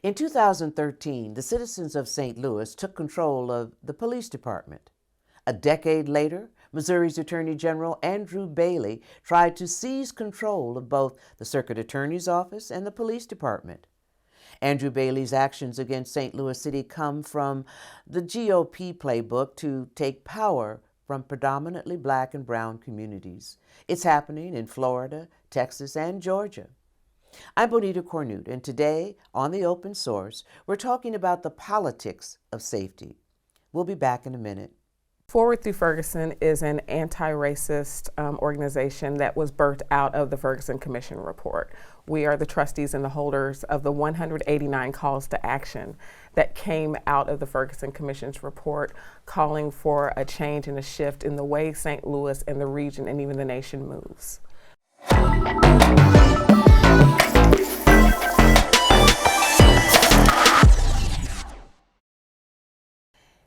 In 2013, the citizens of St. Louis took control of the police department. A decade later, Missouri's Attorney General Andrew Bailey tried to seize control of both the Circuit Attorney's Office and the police department. Andrew Bailey's actions against St. Louis City come from the GOP playbook to take power from predominantly black and brown communities. It's happening in Florida, Texas, and Georgia. I'm Bonita Cornute, and today on The Open Source, we're talking about the politics of safety. We'll be back in a minute. Forward Through Ferguson is an anti-racist organization that was birthed out of the Ferguson Commission report. We are the trustees and the holders of the 189 calls to action that came out of the Ferguson Commission's report, calling for a change and a shift in the way St. Louis and the region and even the nation moves.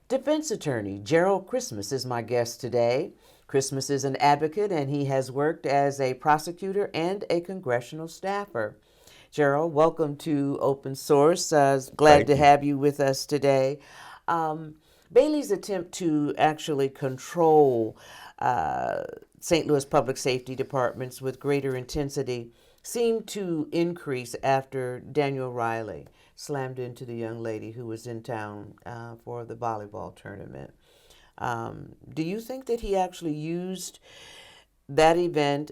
Defense attorney Jerryl Christmas is my guest today. Christmas is an advocate, and he has worked as a prosecutor and a congressional staffer. Jerryl, welcome to Open Source. Glad to have you with us today. Bailey's attempt to actually control St. Louis public safety departments with greater intensity seemed to increase after Daniel Riley slammed into the young lady who was in town for the volleyball tournament. Do you think that he actually used that event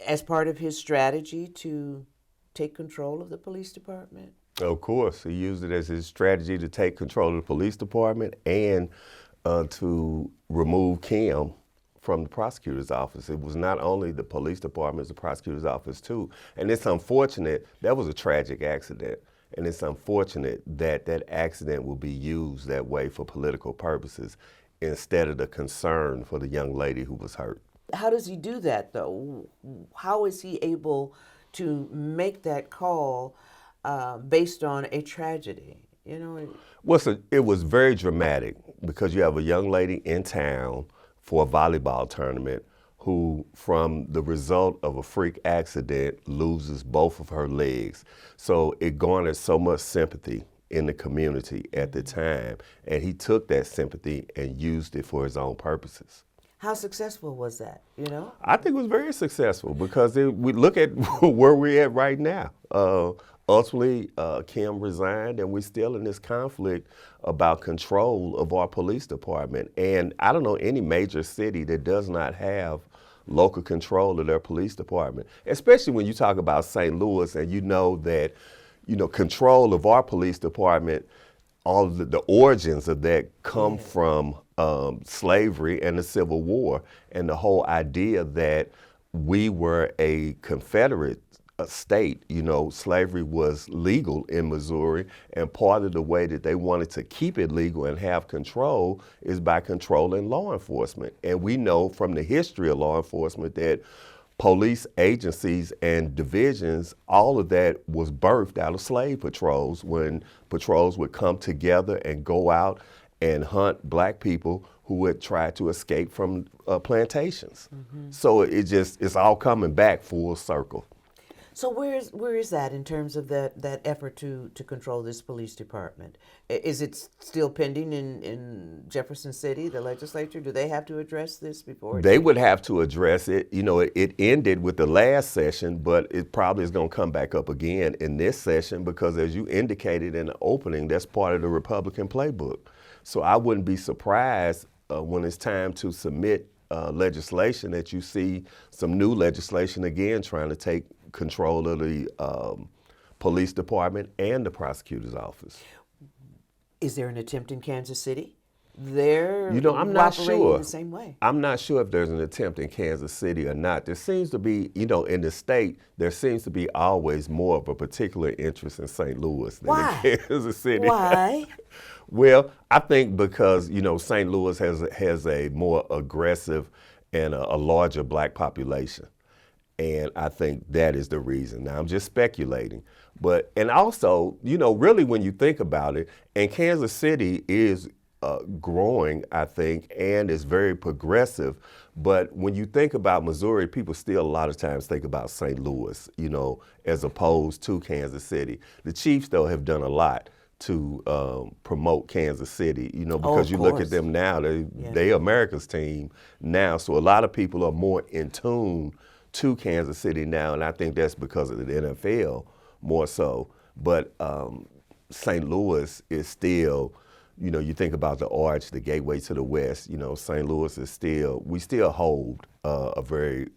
as part of his strategy to take control of the police department? Of course, he used it as his strategy to take control of the police department and to remove Kim from the prosecutor's office. It was not only the police department, it's the prosecutor's office too. And it's unfortunate, that was a tragic accident. And it's unfortunate that that accident will be used that way for political purposes instead of the concern for the young lady who was hurt. How does he do that, though? How is he able to make that call based on a tragedy? You know. Well, so it was very dramatic because you have a young lady in town for a volleyball tournament who, from the result of a freak accident, loses both of her legs. So it garnered so much sympathy in the community at the time, and he took that sympathy and used it for his own purposes. How successful was that, you know? I think it was very successful because we look at where we're at right now. Ultimately, Kim resigned, and we're still in this conflict about control of our police department. And I don't know any major city that does not have local control of their police department, especially when you talk about St. Louis and you know that, control of our police department, all of the origins of that come from slavery and the Civil War, and the whole idea that we were a Confederate state. Slavery was legal in Missouri, and part of the way that they wanted to keep it legal and have control is by controlling law enforcement. And we know from the history of law enforcement that police agencies and divisions, all of that was birthed out of slave patrols, when patrols would come together and go out and hunt black people who would try to escape from plantations. Mm-hmm. So it's all coming back full circle. So where is that in terms of that effort to control this police department? Is it still pending in Jefferson City, the legislature? Do they have to address this before? They would have to address it. It ended with the last session, but it probably is going to come back up again in this session because, as you indicated in the opening, that's part of the Republican playbook. So I wouldn't be surprised when it's time to submit legislation that you see some new legislation again trying to take control of the police department and the prosecutor's office. Is there an attempt in Kansas City? They're I'm not sure. The same way. I'm not sure if there's an attempt in Kansas City or not. There seems to be, in the state, there seems to be always more of a particular interest in St. Louis than in Kansas City. Why? Well, I think because, St. Louis has a more aggressive and a larger black population. And I think that is the reason. Now, I'm just speculating. And also, really when you think about it, and Kansas City is growing, I think, and it's very progressive. But when you think about Missouri, people still a lot of times think about St. Louis, as opposed to Kansas City. The Chiefs, though, have done a lot to promote Kansas City, because you look at them now, they America's team now. So a lot of people are more in tune to Kansas City now, and I think that's because of the NFL more so. But St. Louis is still, you think about the arch, the gateway to the West, St. Louis is still, we still hold a very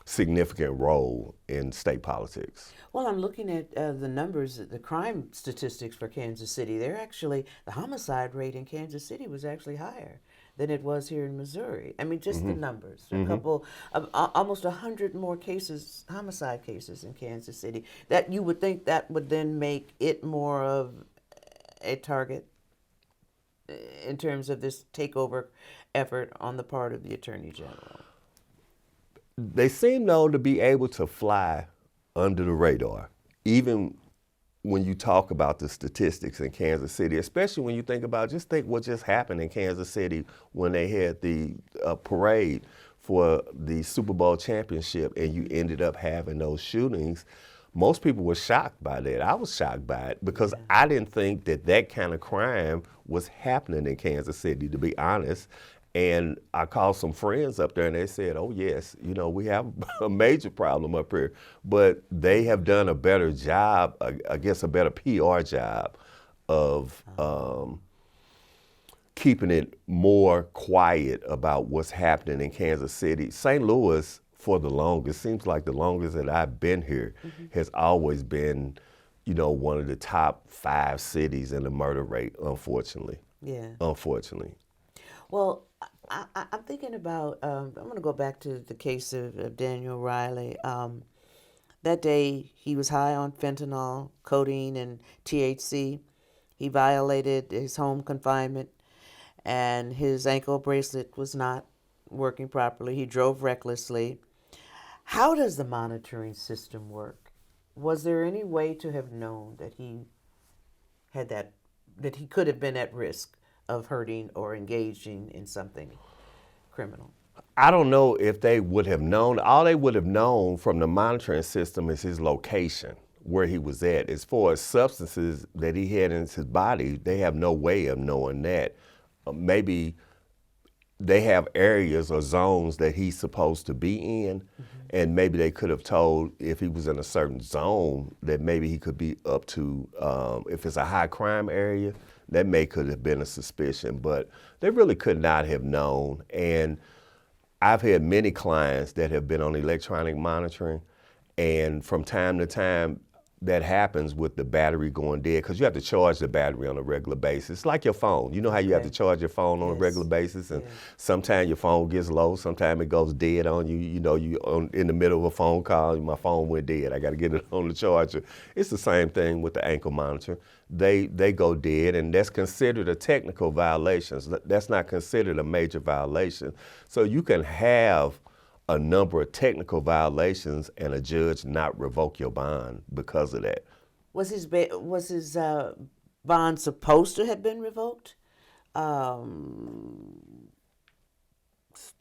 significant role in state politics. Well, I'm looking at the numbers, the crime statistics for Kansas City. The homicide rate in Kansas City was actually higher than it was here in Missouri. I mean, just the numbers. A couple, almost 100 more cases, homicide cases in Kansas City. That you would think that would then make it more of a target in terms of this takeover effort on the part of the Attorney General. They seem, though, to be able to fly under the radar, even when you talk about the statistics in Kansas City, especially when you think what just happened in Kansas City when they had the parade for the Super Bowl championship and you ended up having those shootings. Most people were shocked by that. I was shocked by it because I didn't think that kind of crime was happening in Kansas City, to be honest. And I called some friends up there and they said, oh yes, we have a major problem up here. But they have done a better job, I guess a better PR job of keeping it more quiet about what's happening in Kansas City. St. Louis, for the longest, seems like the longest that I've been here, has always been, one of the top 5 cities in the murder rate, unfortunately. Yeah. Unfortunately. Well, I'm thinking about, I'm going to go back to the case of Daniel Riley. That day, he was high on fentanyl, codeine, and THC. He violated his home confinement, and his ankle bracelet was not working properly. He drove recklessly. How does the monitoring system work? Was there any way to have known that he had that he could have been at risk of hurting or engaging in something criminal? I don't know if they would have known. All they would have known from the monitoring system is his location, where he was at. As far as substances that he had in his body, they have no way of knowing that. Maybe they have areas or zones that he's supposed to be in, and maybe they could have told if he was in a certain zone that maybe he could be up to, if it's a high crime area, that could have been a suspicion, but they really could not have known. And I've had many clients that have been on electronic monitoring, and from time to time, that happens with the battery going dead, because you have to charge the battery on a regular basis. It's like your phone. You know how you have to charge your phone on a regular basis, and sometimes your phone gets low, sometimes it goes dead on you. In the middle of a phone call, my phone went dead. I got to get it on the charger. It's the same thing with the ankle monitor. They go dead, and that's considered a technical violation. That's not considered a major violation. So you can have a number of technical violations and a judge not revoke your bond because of that. Was his bond supposed to have been revoked?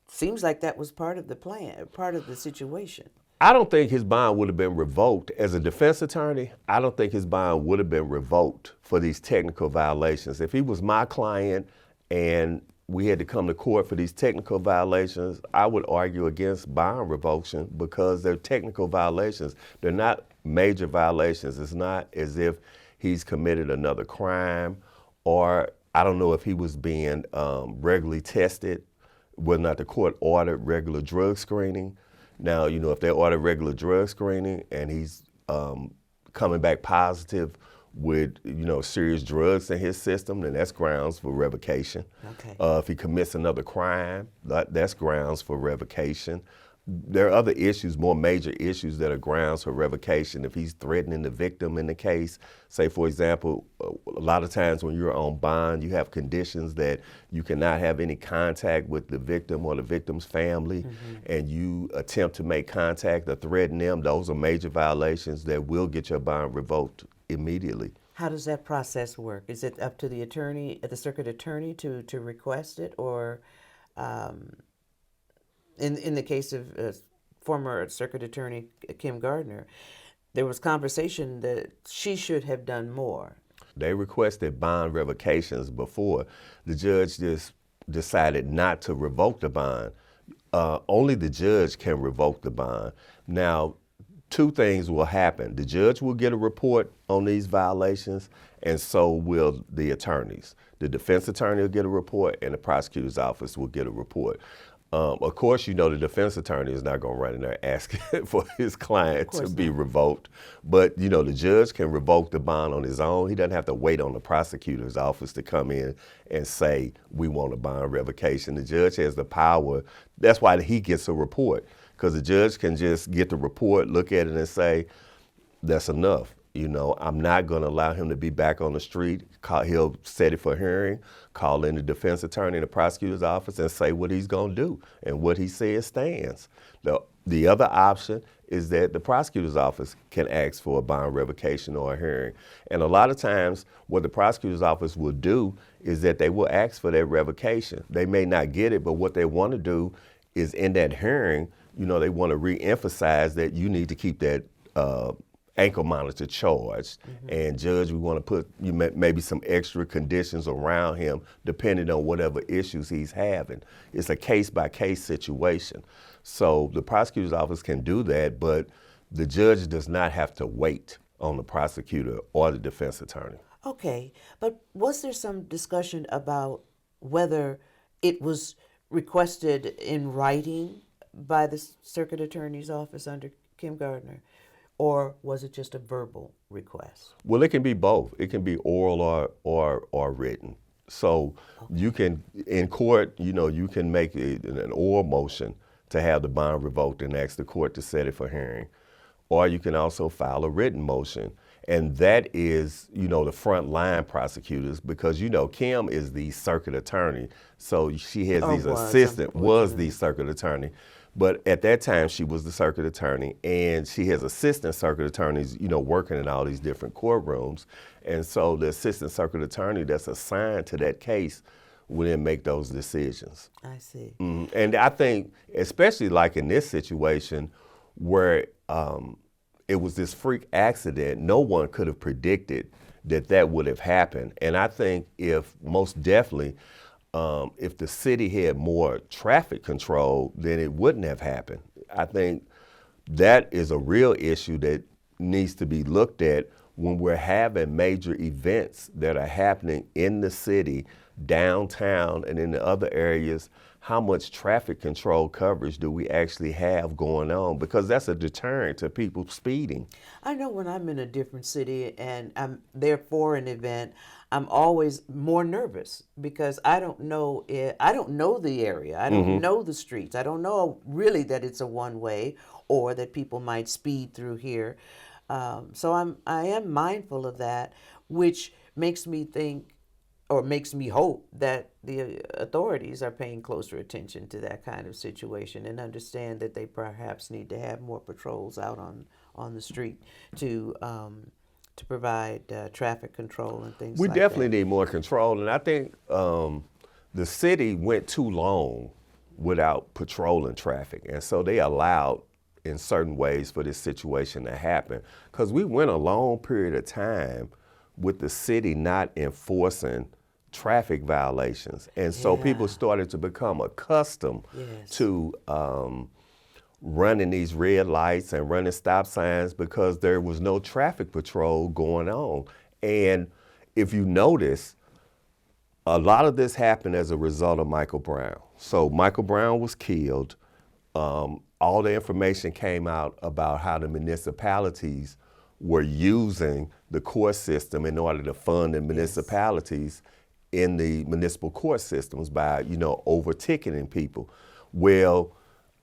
Seems like that was part of the plan, part of the situation. I don't think his bond would have been revoked. As a defense attorney, I don't think his bond would have been revoked for these technical violations. If he was my client and we had to come to court for these technical violations, I would argue against bond revocation because they're technical violations. They're not major violations. It's not as if he's committed another crime, or I don't know if he was being regularly tested, whether or not the court ordered regular drug screening. Now, if they order regular drug screening and he's coming back positive with, serious drugs in his system, then that's grounds for revocation. Okay. If he commits another crime, that's grounds for revocation. There are other issues, more major issues that are grounds for revocation. If he's threatening the victim in the case, say for example, a lot of times when you're on bond, you have conditions that you cannot have any contact with the victim or the victim's family, and you attempt to make contact or threaten them, those are major violations that will get your bond revoked immediately. How does that process work? Is it up to the attorney, the circuit attorney, to request it, or um, in the case of former circuit attorney Kim Gardner, there was conversation that she should have done more. They requested bond revocations before. The judge just decided not to revoke the bond. Only the judge can revoke the bond. Now, two things will happen. The judge will get a report on these violations, and so will the attorneys. The defense attorney will get a report, and the prosecutor's office will get a report. Of course, you know the defense attorney is not going to run in there asking for his client to be revoked. But, you know, the judge can revoke the bond on his own. He doesn't have to wait on the prosecutor's office to come in and say, we want a bond revocation. The judge has the power. That's why he gets a report, because the judge can just get the report, look at it, and say, that's enough. You know, I'm not going to allow him to be back on the street. He'll set it for hearing, call in the defense attorney in the prosecutor's office and say what he's going to do, and what he says stands. The other option is that the prosecutor's office can ask for a bond revocation or a hearing. And a lot of times what the prosecutor's office will do is that they will ask for that revocation. They may not get it, but what they want to do is in that hearing, you know, they want to reemphasize that you need to keep that ankle monitor charged. And judge, we want to put maybe some extra conditions around him depending on whatever issues he's having. It's a case-by-case situation. So the prosecutor's office can do that, but the judge does not have to wait on the prosecutor or the defense attorney. Okay, but was there some discussion about whether it was requested in writing by the circuit attorney's office under Kim Gardner? Or was it just a verbal request? Well, it can be both. It can be oral or written. So you can, in court, you know, you can make an oral motion to have the bond revoked and ask the court to set it for hearing. Or you can also file a written motion. And that is, you know, the front line prosecutors, because, you know, Kim is the circuit attorney. So she has these assistants, was the circuit attorney. But at that time, she was the circuit attorney, and she has assistant circuit attorneys, you know, working in all these different courtrooms. And so the assistant circuit attorney that's assigned to that case will then make those decisions. I see. And I think, especially like in this situation where it was this freak accident, no one could have predicted that that would have happened. And I think most definitely, if the city had more traffic control, then it wouldn't have happened. I think that is a real issue that needs to be looked at when we're having major events that are happening in the city, downtown, and in the other areas. How much traffic control coverage do we actually have going on? Because that's a deterrent to people speeding. I know when I'm in a different city and I'm there for an event, I'm always more nervous because I don't know the area. I don't know the streets. I don't know really that it's a one-way or that people might speed through here. So I am mindful of that, which makes me think, or makes me hope, that the authorities are paying closer attention to that kind of situation and understand that they perhaps need to have more patrols out on the street to provide traffic control and things like that. We definitely need more control, and I think the city went too long without patrolling traffic, and so they allowed in certain ways for this situation to happen, because we went a long period of time with the city not enforcing traffic violations. And so people started to become accustomed to running these red lights and running stop signs because there was no traffic patrol going on. And if you notice, a lot of this happened as a result of Michael Brown. So Michael Brown was killed. All the information came out about how the municipalities were using the court system in order to fund the municipalities in the municipal court systems by, over-ticketing people. Well,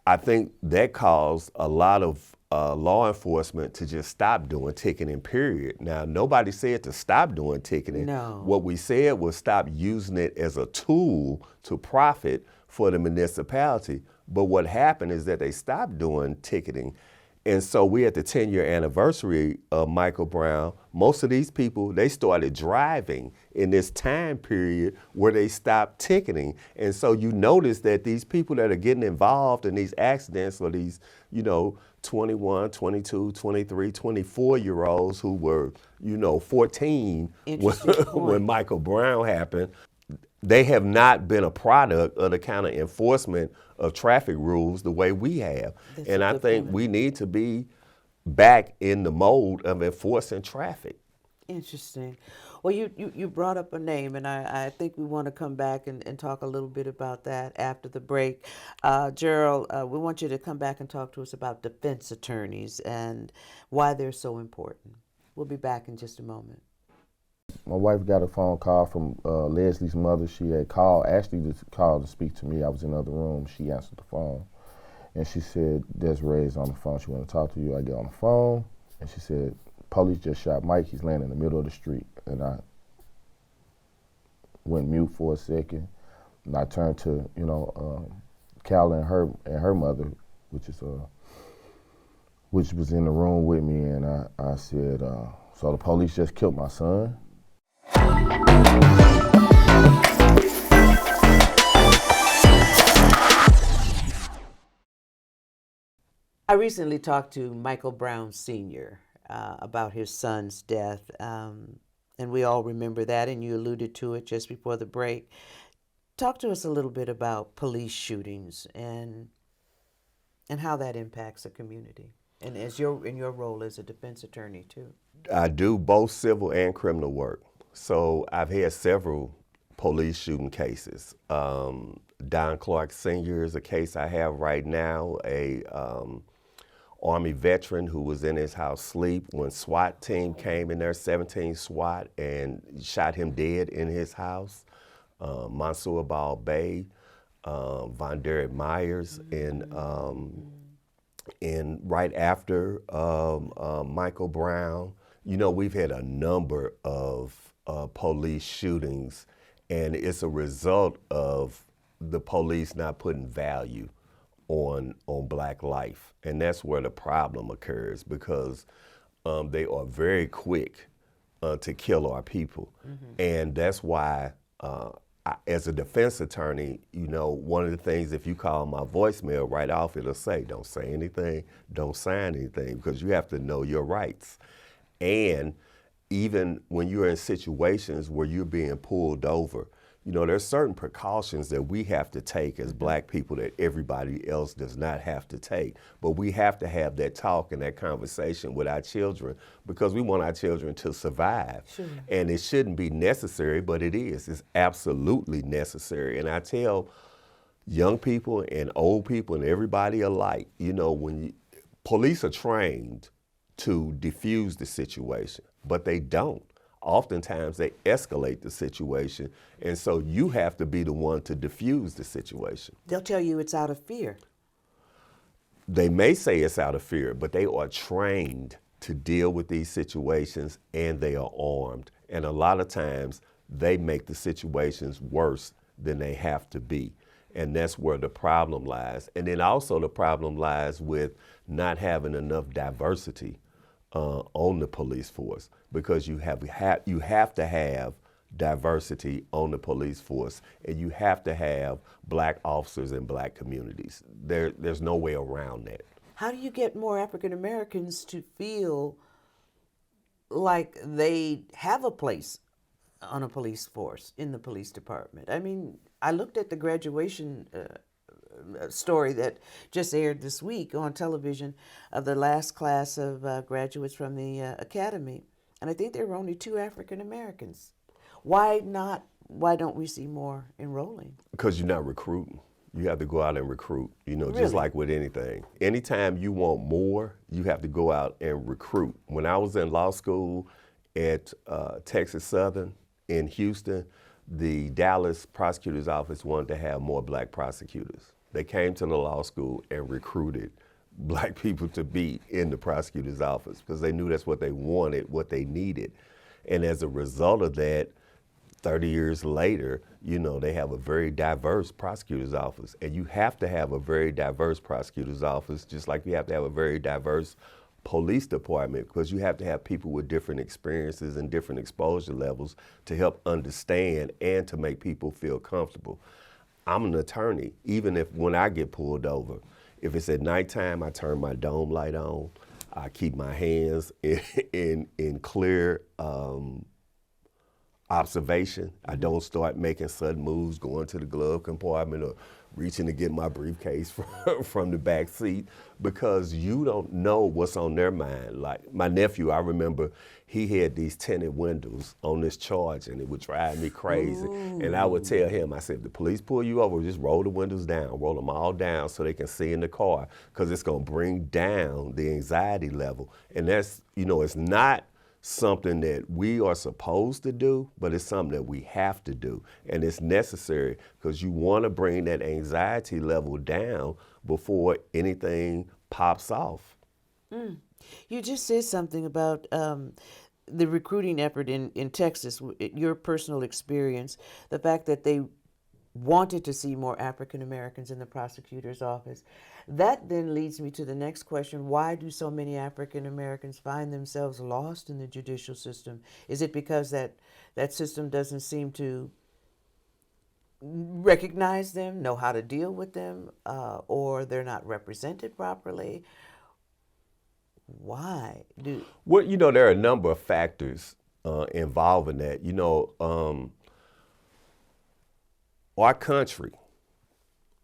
I think that caused a lot of law enforcement to just stop doing ticketing, period. Now, nobody said to stop doing ticketing. No. What we said was stop using it as a tool to profit for the municipality. But what happened is that they stopped doing ticketing, And so we at the 10-year anniversary of Michael Brown. Most of these people, they started driving in this time period where they stopped ticketing. And so you notice that these people that are getting involved in these accidents or these, 21, 22, 23, 24-year-olds who were, 14 Interesting point. when Michael Brown happened, they have not been a product of the kind of enforcement of traffic rules the way we have. That's and a I good think point. we need to be back in the mode of enforcing traffic. Interesting. Well, you brought up a name, and I think we want to come back and talk a little bit about that after the break. Jerryl, we want you to come back and talk to us about defense attorneys and why they're so important. We'll be back in just a moment. My wife got a phone call from Leslie's mother. She had called, actually called to speak to me. I was in the other room. She answered the phone. And she said, Desiree's on the phone. She want to talk to you. I get on the phone. And she said, police just shot Mike. He's laying in the middle of the street. And I went mute for a second. And I turned to, Cal and her mother, which was in the room with me. And I said, so the police just killed my son? I recently talked to Michael Brown Sr. About his son's death, and we all remember that, and you alluded to it just before the break. Talk to us a little bit about police shootings and how that impacts a community, and in your role as a defense attorney too. I do both civil and criminal work. So I've had several police shooting cases. Don Clark Sr. is a case I have right now, a Army veteran who was in his house asleep when SWAT team came in there, 17 SWAT, and shot him dead in his house. Mansour Ball Bay, Von Derek Myers, and right after Michael Brown. We've had a number of police shootings, and it's a result of the police not putting value on black life. And that's where the problem occurs, because they are very quick to kill our people. And that's why, as a defense attorney, one of the things, if you call my voicemail right off, it'll say, don't say anything, don't sign anything, because you have to know your rights. And even when you're in situations where you're being pulled over, there's certain precautions that we have to take as black people that everybody else does not have to take. But we have to have that talk and that conversation with our children, because we want our children to survive. Sure. And it shouldn't be necessary, but it is. It's absolutely necessary. And I tell young people and old people and everybody alike, police are trained to diffuse the situation, but they don't. Oftentimes they escalate the situation, and so you have to be the one to diffuse the situation. They'll tell you it's out of fear. They may say it's out of fear, but they are trained to deal with these situations, and they are armed. And a lot of times they make the situations worse than they have to be. And that's where the problem lies. And then also the problem lies with not having enough diversity on the police force, because you have to have diversity on the police force, and you have to have black officers in black communities. There's no way around that. How do you get more African Americans to feel like they have a place on a police force, in the police department? I mean, I looked at the graduation story that just aired this week on television of the last class of graduates from the academy, and I think there were only 2 African Americans. Why not? Why don't we see more enrolling? Because you're not recruiting. You have to go out and recruit, Really? Just like with anything. Anytime you want more, you have to go out and recruit. When I was in law school at Texas Southern in Houston, the Dallas prosecutor's office wanted to have more black prosecutors. They came to the law school and recruited black people to be in the prosecutor's office, because they knew that's what they wanted, what they needed. And as a result of that, 30 years later, you know, they have a very diverse prosecutor's office. And you have to have a very diverse prosecutor's office, just like you have to have a very diverse police department, because you have to have people with different experiences and different exposure levels to help understand and to make people feel comfortable. I'm an attorney, even if when I get pulled over, if it's at nighttime, I turn my dome light on. I keep my hands in clear observation. I don't start making sudden moves, going to the glove compartment or reaching to get my briefcase from the back seat, because you don't know what's on their mind. Like my nephew, I remember he had these tinted windows on this charge and it would drive me crazy. Ooh. And I would tell him, I said, if the police pull you over, just roll the windows down, roll them all down so they can see in the car, because it's gonna bring down the anxiety level. And that's, you know, it's not something that we are supposed to do, but it's something that we have to do. And it's necessary because you want to bring that anxiety level down before anything pops off. Mm. You just said something about the recruiting effort in Texas, your personal experience, the fact that they wanted to see more African Americans in the prosecutor's office. That then leads me to the next question. Why do so many African Americans find themselves lost in the judicial system? Is it because that system doesn't seem to recognize them, know how to deal with them, or they're not represented properly? Why do? Well, you know, there are a number of factors involved in that. You know, our country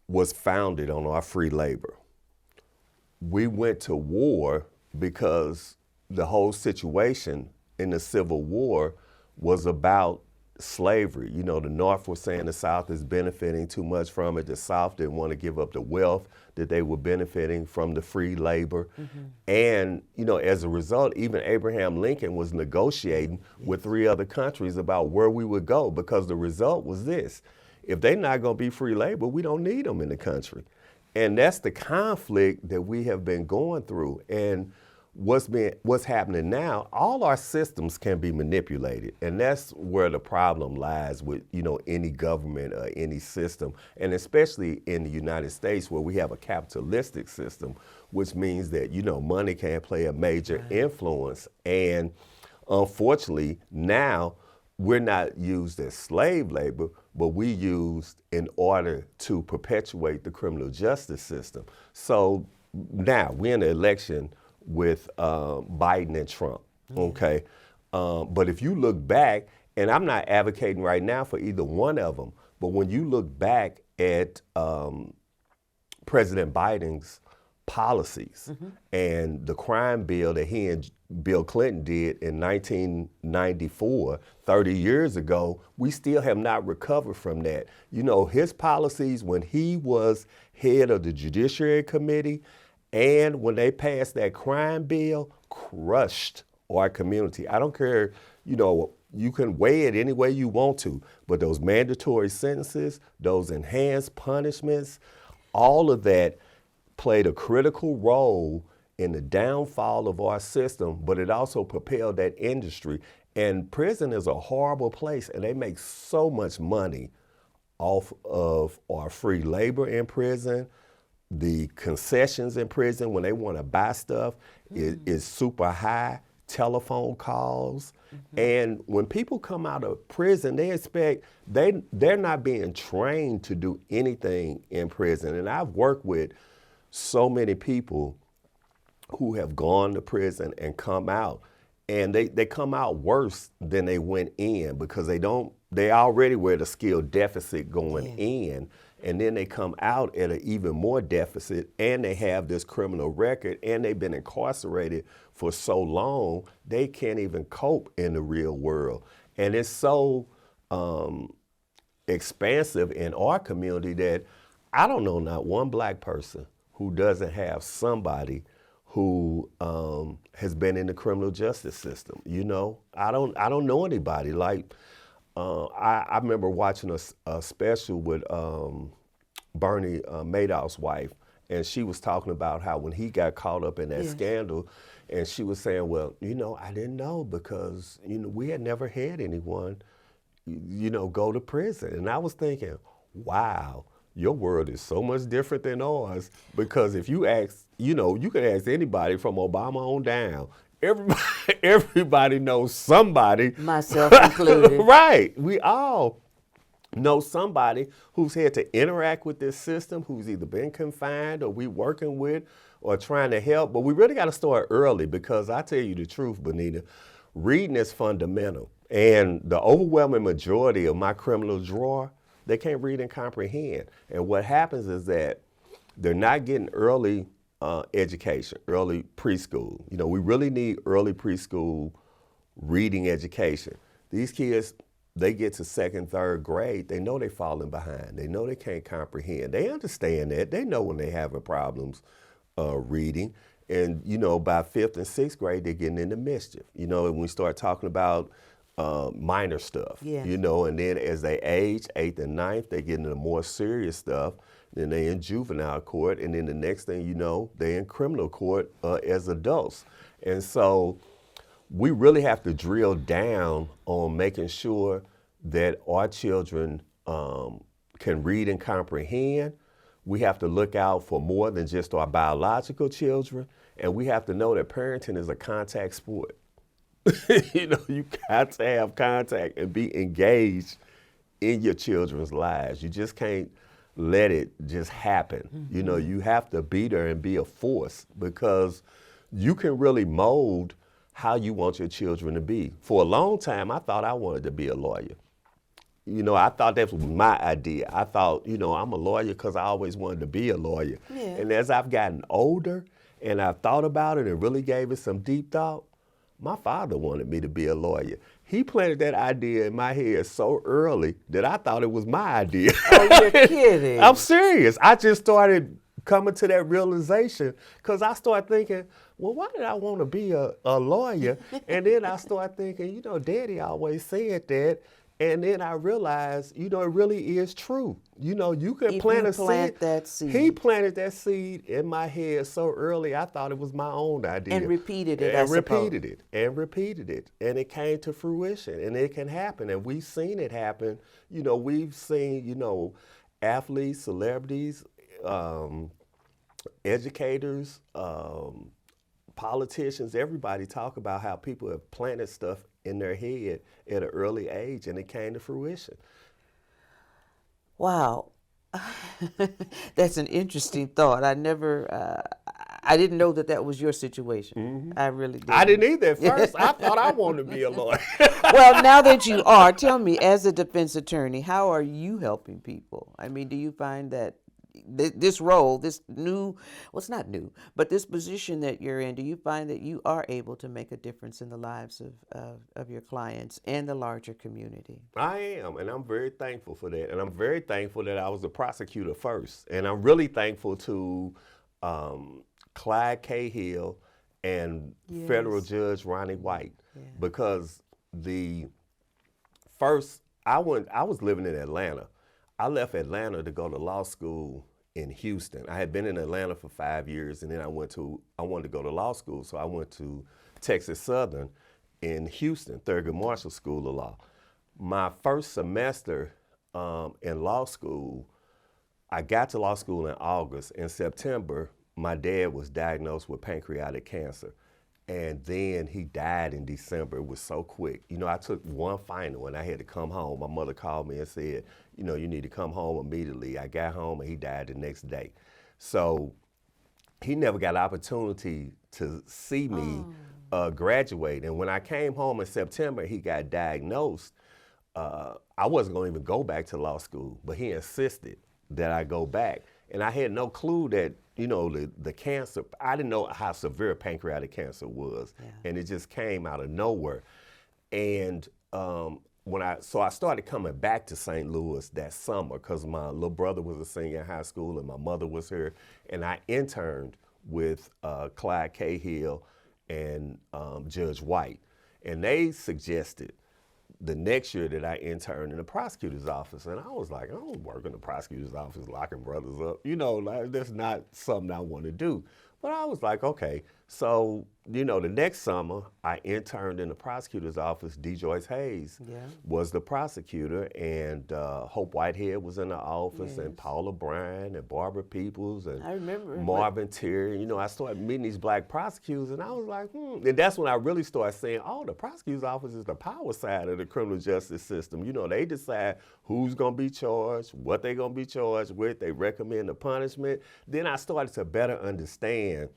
was founded on our free labor. We went to war because the whole situation in the Civil War was about slavery. You know, the North was saying the South is benefiting too much from it. The South didn't want to give up the wealth that they were benefiting from the free labor. Mm-hmm. And, you know, as a result, even Abraham Lincoln was negotiating with 3 other countries about where we would go, because the result was this: if they're not going to be free labor, we don't need them in the country. And that's the conflict that we have been going through. And what's happening now, all our systems can be manipulated. And that's where the problem lies with, you know, any government or any system. And especially in the United States, where we have a capitalistic system, which means that, you know, money can play a major influence. And unfortunately, now we're not used as slave labor, but we used in order to perpetuate the criminal justice system. So now we're in an election with Biden and Trump, okay? But if you look back, and I'm not advocating right now for either one of them, but when you look back at President Biden's policies and the crime bill that he and Bill Clinton did in 1994, 30 years ago, we still have not recovered from that. You know, his policies when he was head of the Judiciary Committee and when they passed that crime bill, crushed our community. I don't care, you know, you can weigh it any way you want to, but those mandatory sentences, those enhanced punishments, all of that played a critical role in the downfall of our system, but it also propelled that industry. And prison is a horrible place, and they make so much money off of our free labor in prison. The concessions in prison when they want to buy stuff is super high, telephone calls. And when people come out of prison, they expect, they're not being trained to do anything in prison. And I've worked with so many people who have gone to prison and come out, and they come out worse than they went in, because they already were at a skill deficit going in, and then they come out at an even more deficit, and they have this criminal record, and they've been incarcerated for so long, they can't even cope in the real world. And it's so expansive in our community that I don't know not one black person who doesn't have somebody who has been in the criminal justice system. You know, I don't know anybody. Like, I remember watching a special with Bernie Madoff's wife, and she was talking about how when he got caught up in that scandal, and she was saying, well, you know, I didn't know because, you know, we had never had anyone go to prison. And I was thinking, wow, your world is so much different than ours, because if you ask, you can ask anybody from Obama on down. Everybody, everybody knows somebody. Myself included. Right. We all know somebody who's had to interact with this system, who's either been confined or we working with or trying to help. But we really got to start early, because I tell you the truth, Benita, reading is fundamental. And the overwhelming majority of my criminal drawer, they can't read and comprehend. And what happens is that they're not getting early education, early preschool. We really need early preschool reading education. These kids, they get to second, third grade, they know they're falling behind. They know they can't comprehend. They understand that. They know when they're having problems reading. And, by fifth and sixth grade, they're getting into mischief. And we start talking about minor stuff, Yeah. And then as they age, 8th and 9th, they get into more serious stuff. Then they're in juvenile court, and then the next thing you know, they're in criminal court as adults. And so we really have to drill down on making sure that our children can read and comprehend. We have to look out for more than just our biological children, and we have to know that parenting is a contact sport. You got to have contact and be engaged in your children's lives. You just can't let it just happen. Mm-hmm. You have to be there and be a force, because you can really mold how you want your children to be. For a long time, I thought I wanted to be a lawyer. I thought that was my idea. I thought, I'm a lawyer because I always wanted to be a lawyer. Yeah. And as I've gotten older and I've thought about it and really gave it some deep thought, my father wanted me to be a lawyer. He planted that idea in my head so early that I thought it was my idea. Oh, you're kidding. I'm serious. I just started coming to that realization because I started thinking, well, why did I want to be a lawyer? And then I started thinking, Daddy always said that. And then I realized, it really is true. You can If plant you a plant seed. that seed. He planted that seed in my head so early, I thought it was my own idea. And repeated it, And I repeated it, and repeated it. And it came to fruition, and it can happen. And we've seen it happen. We've seen, athletes, celebrities, educators, politicians, everybody talk about how people have planted stuff in their head at an early age, and it came to fruition. Wow. That's an interesting thought. I didn't know that was your situation. I really didn't. I didn't either at first. I thought I wanted to be a lawyer. Well, now that you are, tell me, as a defense attorney, how are you helping people? I mean, do you find that this role, this new, well, it's not new, but this position that you're in, do you find that you are able to make a difference in the lives of your clients and the larger community? I am, and I'm very thankful for that. And I'm very thankful that I was a prosecutor first. And I'm really thankful to Clyde Cahill and Yes. Federal Judge Ronnie White, Yeah. because I was living in Atlanta. I left Atlanta to go to law school in Houston. I had been in Atlanta for 5 years, and then I wanted to go to law school, so I went to Texas Southern in Houston, Thurgood Marshall School of Law. My first semester in law school, I got to law school in August. In September, my dad was diagnosed with pancreatic cancer. And then he died in December. It was so quick. I took one final and I had to come home. My mother called me and said, you need to come home immediately. I got home and he died the next day. So he never got an opportunity to see me graduate. And when I came home in September, he got diagnosed. I wasn't going to even go back to law school, but he insisted that I go back. And I had no clue that, the cancer, I didn't know how severe pancreatic cancer was. Yeah. And it just came out of nowhere. And so I started coming back to St. Louis that summer because my little brother was a senior in high school and my mother was here. And I interned with Clyde Cahill and Judge White. And they suggested the next year that I interned in the prosecutor's office. And I was like, I don't work in the prosecutor's office locking brothers up. That's not something I want to do. But I was like, okay. So, you know, the next summer, I interned in the prosecutor's office. D. Joyce Hayes was the prosecutor, and Hope Whitehead was in the office, and Paula Bryan, and Barbara Peoples, and I remember. Marvin Terry. You know, I started meeting these black prosecutors, and I was like, And that's when I really started saying, oh, the prosecutor's office is the power side of the criminal justice system. You know, they decide who's going to be charged, what they're going to be charged with. They recommend the punishment. Then I started to better understand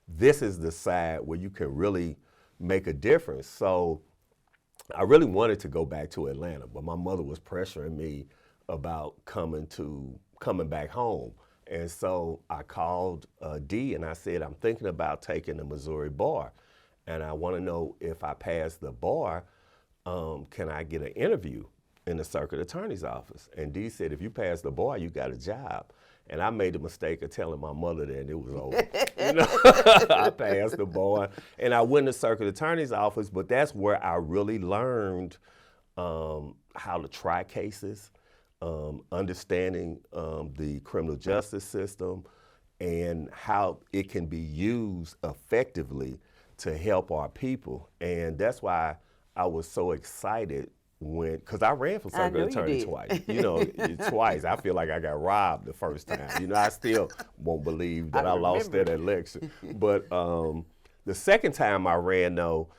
this is the side where you can really make a difference. So I really wanted to go back to Atlanta, but my mother was pressuring me about coming back home. And so I called Dee and I said, I'm thinking about taking the Missouri bar, and I want to know if I pass the bar, can I get an interview in the circuit attorney's office? And Dee said, if you pass the bar, you got a job. And I made the mistake of telling my mother that, and it was over. You know, I passed the bar, and I went to circuit attorney's office, but that's where I really learned how to try cases, understanding the criminal justice system, and how it can be used effectively to help our people. And that's why I was so excited because I ran for circuit attorney twice. You know, twice. I feel like I got robbed the first time. You know, I still won't believe that I lost that election. But the second time I ran, though,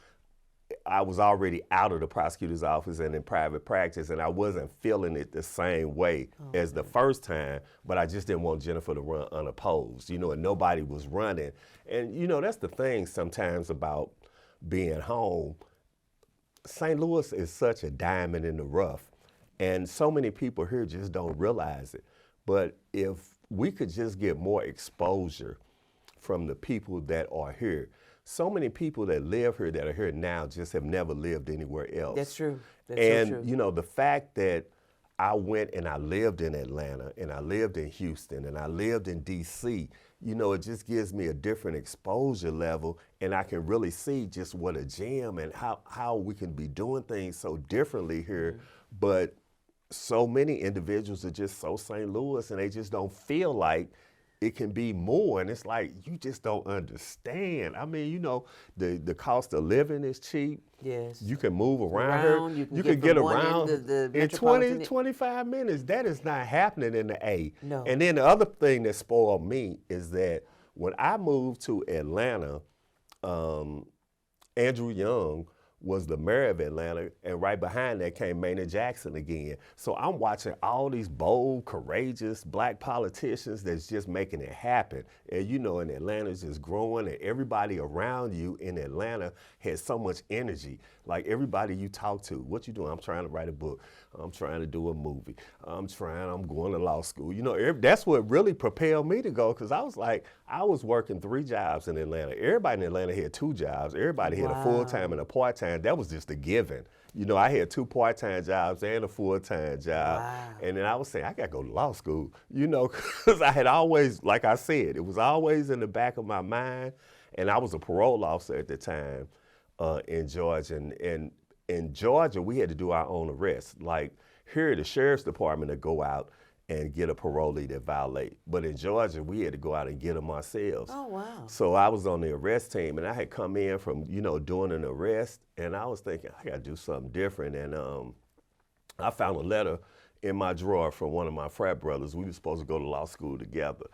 I was already out of the prosecutor's office and in private practice, and I wasn't feeling it the same way as the first time, but I just didn't want Jennifer to run unopposed, you know, and nobody was running. And, you know, that's the thing sometimes about being home. St. Louis is such a diamond in the rough, and so many people here just don't realize it. But if we could just get more exposure from the people that are here, so many people that live here that are here now just have never lived anywhere else. That's true. That's and so true. You know, the fact that I went and I lived in Atlanta, and I lived in Houston, and I lived in DC, you know, it just gives me a different exposure level, and I can really see just what a gem and how we can be doing things so differently here. But so many individuals are just so St. Louis, and they just don't feel like it can be more. And it's like, you just don't understand. I mean, you know, the cost of living is cheap. Yes. You can move around here. You can get around in 20, 25 minutes. That is not happening in the A. No. And then the other thing that spoiled me is that when I moved to Atlanta, Andrew Young was the mayor of Atlanta, and right behind that came Maynard Jackson again. So I'm watching all these bold, courageous black politicians that's just making it happen. And you know, in Atlanta's just growing, and everybody around you in Atlanta has so much energy. Like everybody you talk to, what you doing? I'm trying to write a book. I'm trying to do a movie. I'm going to law school. You know, that's what really propelled me to go, because I was like, I was working 3 jobs in Atlanta. Everybody in Atlanta had 2 jobs. Everybody had a full-time and a part-time. That was just a given. You know, I had 2 part-time jobs and a full-time job. Wow. And then I was saying, I got to go to law school, you know, because I had always, like I said, it was always in the back of my mind. And I was a parole officer at the time in Georgia. And in Georgia, we had to do our own arrests. Like here, the sheriff's department would go out and get a parolee that violate. But in Georgia, we had to go out and get them ourselves. Oh, wow. So I was on the arrest team, and I had come in from, you know, doing an arrest, and I was thinking, I gotta do something different. And I found a letter in my drawer from one of my frat brothers. We were supposed to go to law school together.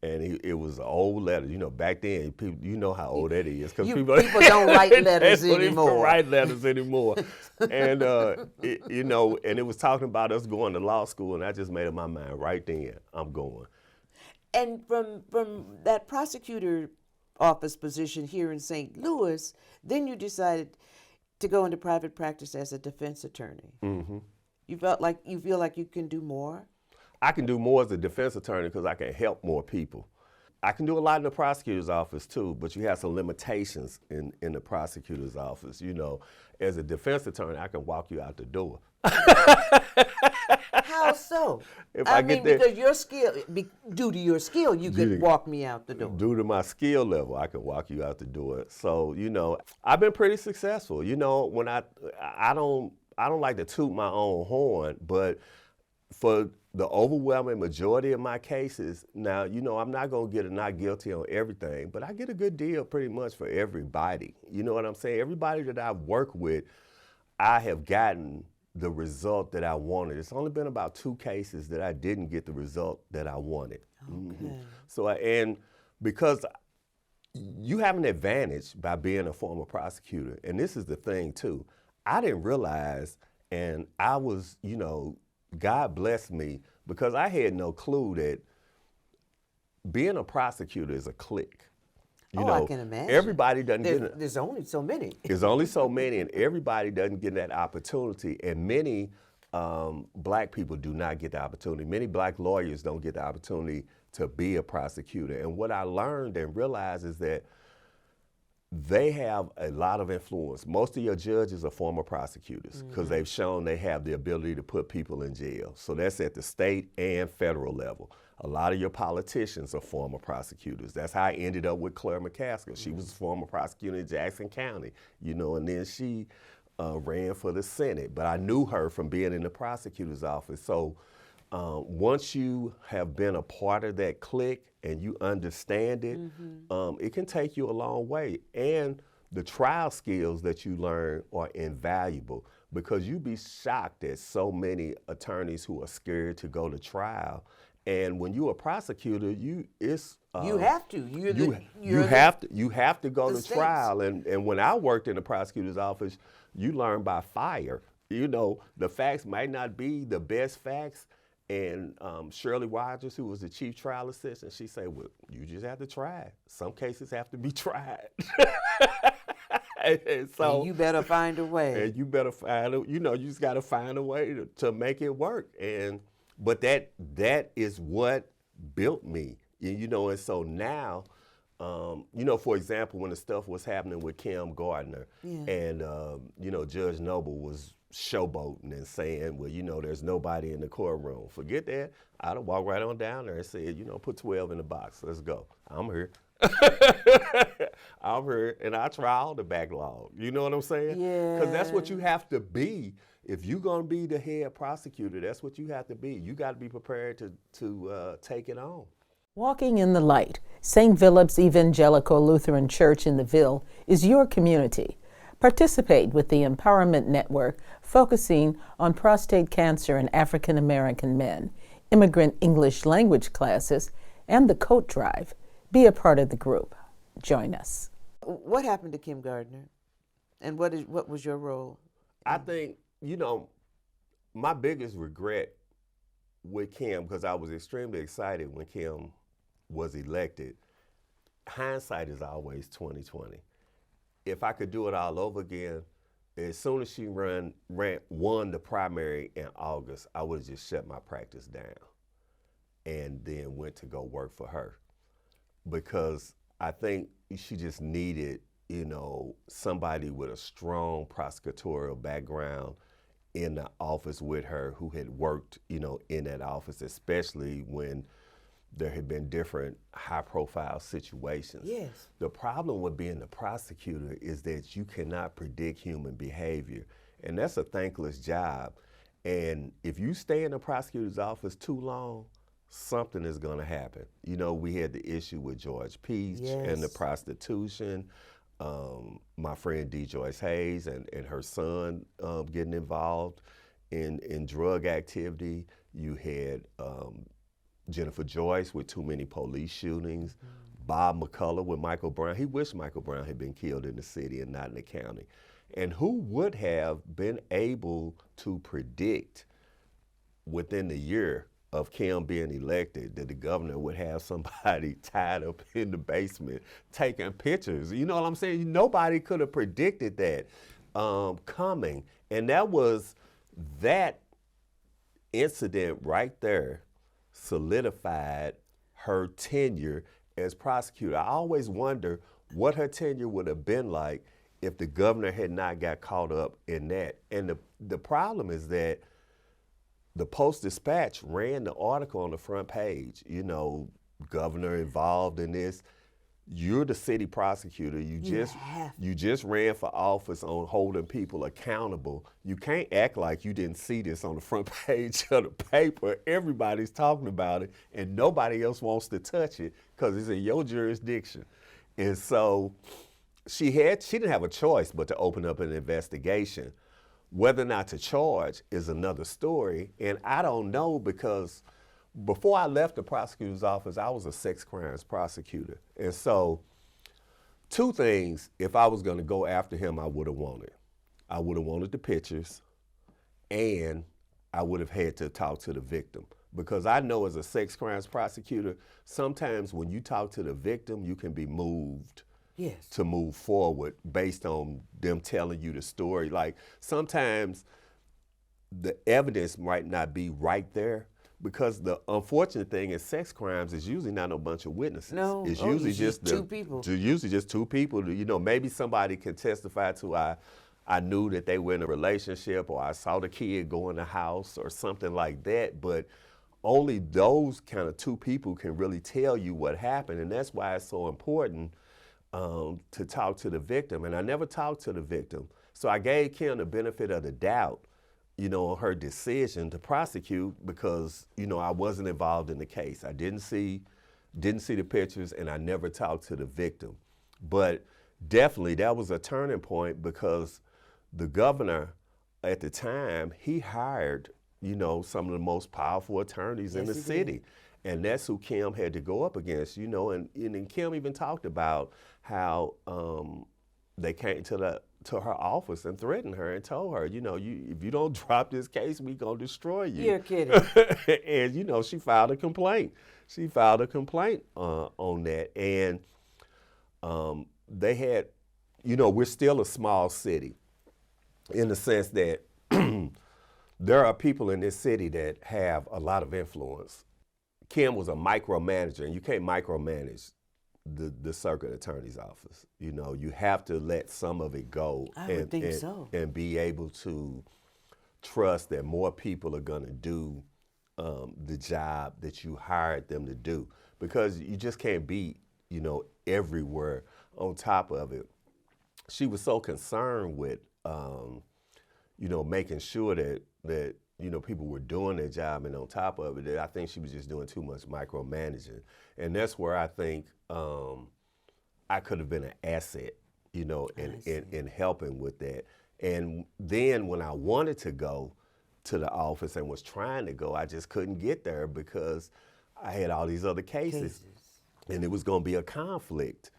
And it was an old letter. You know, back then, people, you know how old that is. Because people don't write letters anymore. People don't write letters anymore. And, you know, and it was talking about us going to law school, and I just made up my mind right then, I'm going. And from that prosecutor office position here in St. Louis, then you decided to go into private practice as a defense attorney. Mm-hmm. You feel like you can do more? I can do more as a defense attorney because I can help more people. I can do a lot in the prosecutor's office too, but you have some limitations in the prosecutor's office. You know, as a defense attorney, I can walk you out the door. How so? I mean, because your skill, due to your skill, you could walk me out the door. Due to my skill level, I can walk you out the door. So, you know, I've been pretty successful. You know, when I don't like to toot my own horn, but for the overwhelming majority of my cases, now, I'm not going to get a not guilty on everything, but I get a good deal pretty much for everybody. You know what I'm saying? Everybody that I've worked with, I have gotten the result that I wanted. It's only been about 2 cases that I didn't get the result that I wanted. Okay. So, and because you have an advantage by being a former prosecutor, and this is the thing too, I didn't realize, and I was, God blessed me because I had no clue that being a prosecutor is a clique. I can imagine. Everybody doesn't get it. There's only so many. There's only so many, and everybody doesn't get that opportunity. And many black people do not get the opportunity. Many black lawyers don't get the opportunity to be a prosecutor. And what I learned and realized is that they have a lot of influence. Most of your judges are former prosecutors because they've shown they have the ability to put people in jail. So that's at the state and federal level. A lot of your politicians are former prosecutors. That's how I ended up with Claire McCaskill. She was a former prosecutor in Jackson County, and then she ran for the Senate. But I knew her from being in the prosecutor's office. So once you have been a part of that clique and you understand it, it can take you a long way. And the trial skills that you learn are invaluable because you'd be shocked at so many attorneys who are scared to go to trial. And when you're a prosecutor, you have to. You have to go to trial. And when I worked in the prosecutor's office, you learn by fire. The facts might not be the best facts. And Shirley Rogers, who was the chief trial assistant, she said, well, you just have to try it. Some cases have to be tried. and so you better find a way. And you better find you just got to find a way to make it work. But that is what built me, and so now, for example, when the stuff was happening with Kim Gardner and, Judge Noble was showboating and saying, well, there's nobody in the courtroom. Forget that. I'd have walked right on down there and said, put 12 in the box. Let's go. I'm here. I'm here, and I try all the backlog. You know what I'm saying? Yeah. Because that's what you have to be. If you're going to be the head prosecutor, that's what you have to be. You got to be prepared to take it on. Walking in the Light, St. Philip's Evangelical Lutheran Church in the Ville is your community. Participate with the Empowerment Network, focusing on prostate cancer in African American men, immigrant English language classes, and the coat drive. Be a part of the group. Join us. What happened to Kim Gardner? And what was your role? I think, my biggest regret with Kim, because I was extremely excited when Kim was elected, hindsight is always 20/20. If I could do it all over again, as soon as she won the primary in August, I would have just shut my practice down and then went to go work for her. Because I think she just needed, somebody with a strong prosecutorial background in the office with her who had worked, in that office, especially when there had been different high-profile situations. Yes. The problem with being the prosecutor is that you cannot predict human behavior, and that's a thankless job. And if you stay in the prosecutor's office too long, something is going to happen. We had the issue with George Peach and the prostitution. My friend D. Joyce Hayes and her son getting involved in drug activity. You had Jennifer Joyce with too many police shootings. Bob McCullough with Michael Brown. He wished Michael Brown had been killed in the city and not in the county. And who would have been able to predict within the year of Kim being elected that the governor would have somebody tied up in the basement taking pictures? You know what I'm saying? Nobody could have predicted that coming. And that incident right there solidified her tenure as prosecutor. I always wonder what her tenure would have been like if the governor had not got caught up in that. And the problem is that the Post-Dispatch ran the article on the front page, governor involved in this. You're the city prosecutor. You just ran for office on holding people accountable. You can't act like you didn't see this on the front page of the paper. Everybody's talking about it, and nobody else wants to touch it because it's in your jurisdiction. And so she didn't have a choice but to open up an investigation. Whether or not to charge is another story, and I don't know, because before I left the prosecutor's office, I was a sex crimes prosecutor. And so, two things, if I was going to go after him, I would have wanted. I would have wanted the pictures, and I would have had to talk to the victim. Because I know as a sex crimes prosecutor, sometimes when you talk to the victim, you can be moved to move forward based on them telling you the story. Like, sometimes the evidence might not be right there, because the unfortunate thing is sex crimes is usually not a bunch of witnesses. No, it's usually just two people. Usually just two people. You know, maybe somebody can testify to I knew that they were in a relationship, or I saw the kid go in the house or something like that. But only those kind of two people can really tell you what happened, and that's why it's so important to talk to the victim. And I never talked to the victim, so I gave Kim the benefit of the doubt, you know, on her decision to prosecute, because, you know, I wasn't involved in the case. I didn't see the pictures, and I never talked to the victim. But definitely that was a turning point, because the governor at the time, he hired, you know, some of the most powerful attorneys in the city. And that's who Kim had to go up against, you know, and Kim even talked about how they came to her office and threatened her and told her, you know, if you don't drop this case, we gonna destroy you. You're kidding. And, you know, she filed a complaint. On that. And they had, you know, we're still a small city in the sense that there are people in this city that have a lot of influence. Kim was a micromanager, and you can't micromanage the circuit attorney's office. You know, you have to let some of it go. I would think so. And be able to trust that more people are going to do the job that you hired them to do, because you just can't be, you know, everywhere on top of it. She was so concerned with, you know, making sure that you know, people were doing their job, and on top of it, I think she was just doing too much micromanaging. And that's where I think I could have been an asset, you know, in helping with that. And then when I wanted to go to the office and was trying to go, I just couldn't get there because I had all these other cases. And it was going to be a conflict.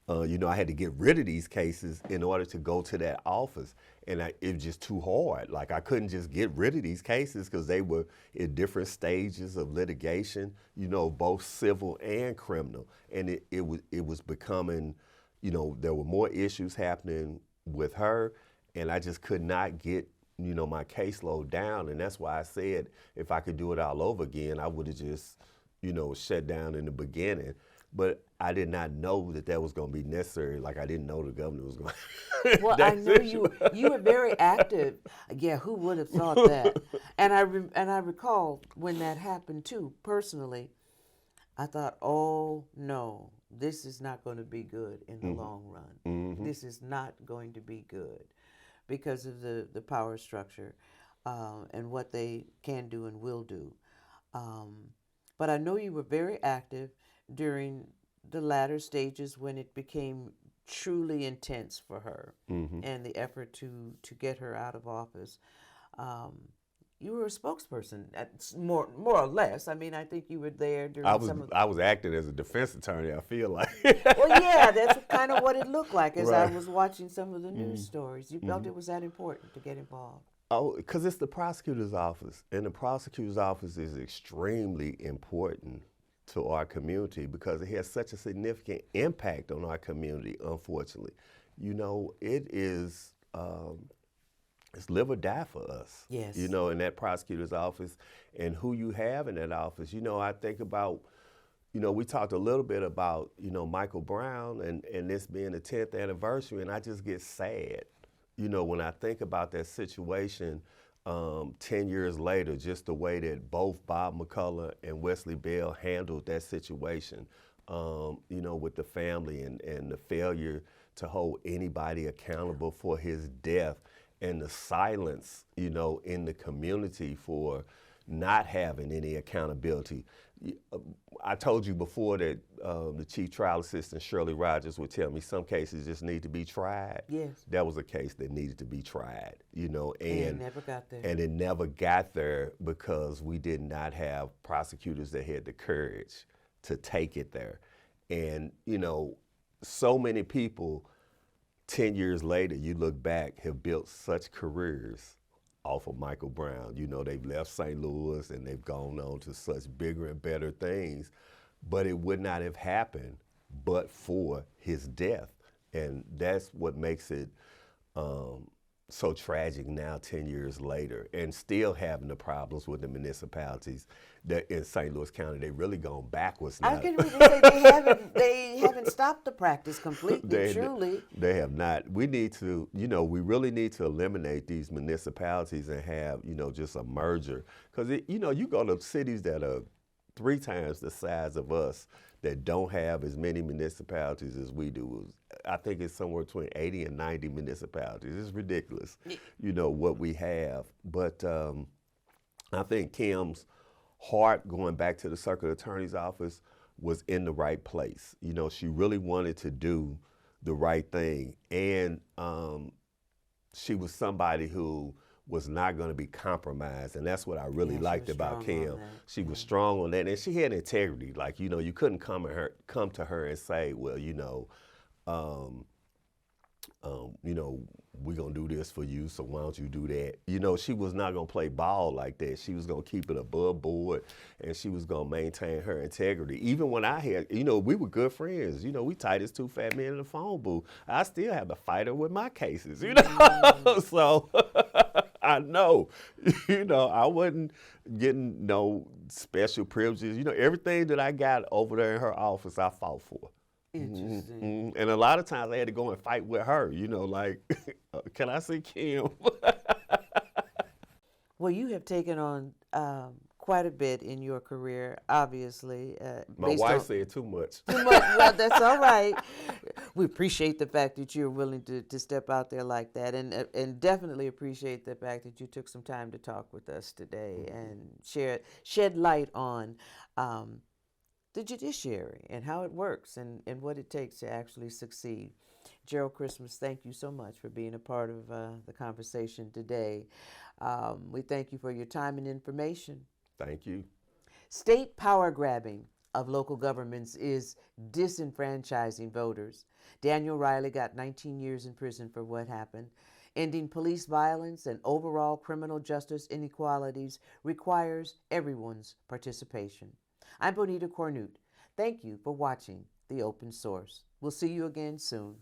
You know, I had to get rid of these cases in order to go to that office. And it was just too hard. Like, I couldn't just get rid of these cases because they were in different stages of litigation, you know, both civil and criminal. And it was becoming, you know, there were more issues happening with her, and I just could not get, you know, my caseload down. And that's why I said if I could do it all over again, I would have just, you know, shut down in the beginning. But I did not know that was going to be necessary. Like, I didn't know the governor was going to. Well, I know you were very active. Yeah, who would have thought that? And I recall when that happened too, personally. I thought, oh no, this is not going to be good in the long run. Mm-hmm. This is not going to be good because of the power structure and what they can do and will do. But I know you were very active during the latter stages when it became truly intense for her and the effort to get her out of office. You were a spokesperson, more or less. I mean, I think you were there during I was acting as a defense attorney, I feel like. Well, yeah, that's kind of what it looked like as I was watching some of the news stories. You felt it was that important to get involved. Oh, because it's the prosecutor's office, and the prosecutor's office is extremely important to our community because it has such a significant impact on our community, unfortunately. You know, it is, it's live or die for us. Yes. You know, in that prosecutor's office and who you have in that office. You know, I think about, you know, we talked a little bit about, you know, Michael Brown and this being the 10th anniversary, and I just get sad, you know, when I think about that situation 10 years later, just the way that both Bob McCullough and Wesley Bell handled that situation. you know, with the family and the failure to hold anybody accountable for his death and the silence, you know, in the community for not having any accountability. I told you before that the chief trial assistant, Shirley Rogers, would tell me some cases just need to be tried. Yes. That was a case that needed to be tried, you know, And it never got there. and it never got there because we did not have prosecutors that had the courage to take it there. And, you know, so many people, 10 years later, you look back, have built such careers off of Michael Brown. You know, they've left St. Louis and they've gone on to such bigger and better things, but it would not have happened but for his death. And that's what makes it so tragic now, 10 years later, and still having the problems with the municipalities that in St. Louis County. They really gone backwards now. I can even say they haven't stopped the practice completely, truly. They have not. We need to, you know, we really need to eliminate these municipalities and have, you know, just a merger. Because, you know, you go to cities that are 3 times the size of us that don't have as many municipalities as we do. I think it's somewhere between 80 and 90 municipalities. It's ridiculous, you know, what we have. But I think Kim's heart going back to the circuit attorney's office was in the right place. You know, she really wanted to do the right thing. And she was somebody who was not going to be compromised, and that's what I really liked about Kim. She was strong on that, and she had integrity. Like, you know, you couldn't come to her and say, well, you know, we're gonna do this for you, so why don't you do that? You know, she was not gonna play ball like that. She was gonna keep it above board, and she was gonna maintain her integrity. Even when I had, you know, we were good friends. You know, we tight as 2 fat men in the phone booth. I still have to fight her with my cases, you know. So I know, you know, I wasn't getting no special privileges. You know, everything that I got over there in her office, I fought for. Interesting. And a lot of times I had to go and fight with her, you know, like, can I see Kim? Well, you have taken on quite a bit in your career, obviously. My wife said too much. Too much. Well, that's all right. We appreciate the fact that you're willing to step out there like that, and definitely appreciate the fact that you took some time to talk with us today and shed light on the judiciary and how it works and what it takes to actually succeed. Jerryl Christmas, thank you so much for being a part of the conversation today. We thank you for your time and information. Thank you. State power grabbing of local governments is disenfranchising voters. Daniel Riley got 19 years in prison for what happened. Ending police violence and overall criminal justice inequalities requires everyone's participation. I'm Bonita Cornute. Thank you for watching The Open Source. We'll see you again soon.